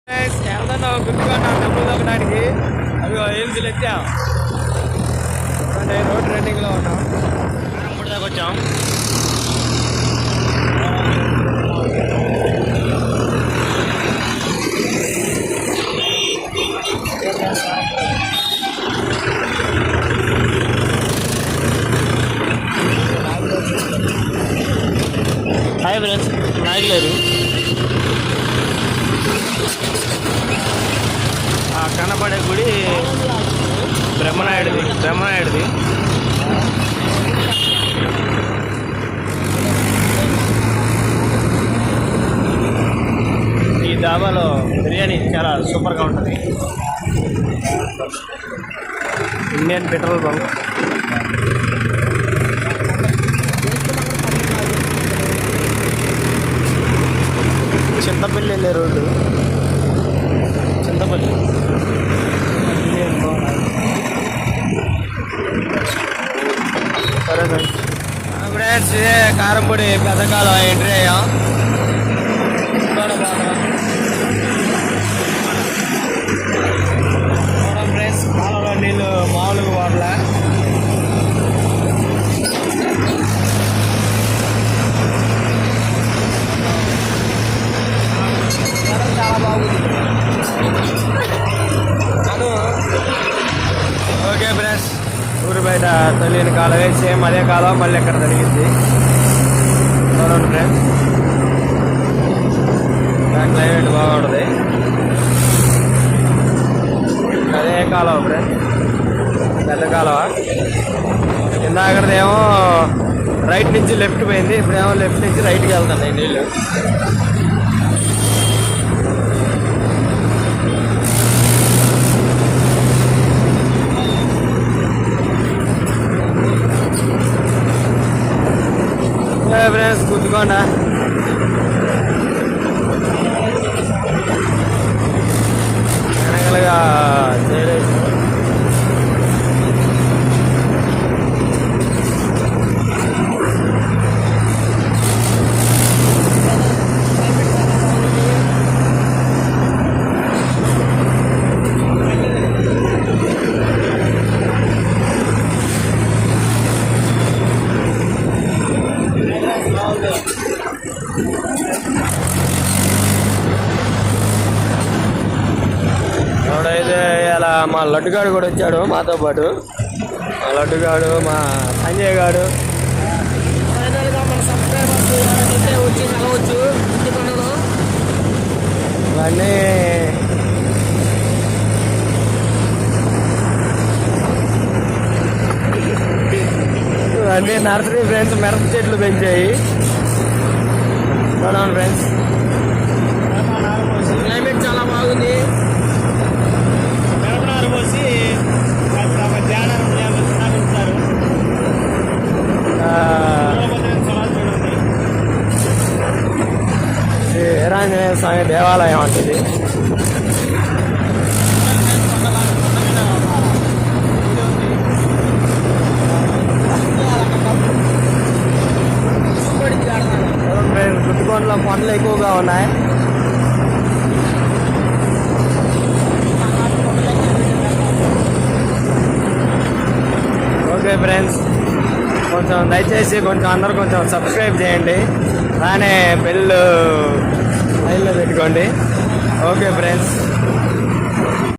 వెళ్తాను గుర్తుకున్నా డబ్బులు దొక్కడానికి అవి ఏల్సీలు ఎత్తాం. రోడ్ రన్నింగ్లో ఉన్నాం. ఇప్పుడు దాకా వచ్చాం. హాయ్ ఫ్రెండ్స్, నాయకులేరు కనపడే గుడి బ్రహ్మనాయుడిది. ఈ డాబాలో బిర్యానీ చాలా సూపర్గా ఉంటుంది. Indian petrol bunk. చింతపల్లి వెళ్ళే రోడ్డు. చింతపల్లి సరే ఫ్రెండ్స్, ఇదే కారంపొడి పెద్దకాలం ఎంట్రీ అయ్యాం. ఫ్రెండ్స్, కాలంలో నీళ్ళు మామూలుగా వాడలే. చాలా బాగుంది. ఓకే ఫ్రెండ్స్, ఊరి బయట తెలియని కాలం సేమ్ అదే కాలం మళ్ళీ ఎక్కడ జరిగింది. చూడండి ఫ్రెండ్స్, క్లైమేట్ బాగుంటుంది. అదే కాలం ఫ్రెండ్స్, పెద్ద కాలం. ఇందాకదేమో రైట్ నుంచి లెఫ్ట్ పోయింది, ఇప్పుడేమో లెఫ్ట్ నుంచి రైట్కి వెళ్తున్నాయి నీళ్ళు. ఫ్రెండ్స్, గుర్తుకోండా వెనకలుగా చేయలేదు. ఎవడైతే ఇలా మా లడ్డుగాడు కూడా వచ్చాడు మాతో పాటు. మా లడ్డుగాడు, మా సంజయ్ గాడు. ఇవన్నీ నర్సరీ ఫ్రెండ్స్, మిరప చెట్లు పెంచాయి. చూడండి ఫ్రెండ్స్, క్లైమేట్ చాలా బాగుంది. మిరపనారు పోసి వీరాంజనేయ స్వామి దేవాలయం అంటుంది. గుట్టుకోండలో పండ్లు ఎక్కువగా ఉన్నాయి. ఓకే ఫ్రెండ్స్, కొంచెం దయచేసి అందరూ కొంచెం సబ్స్క్రైబ్ చేయండి. అలానే బెల్ లైన్లో పెట్టుకోండి. Okay friends.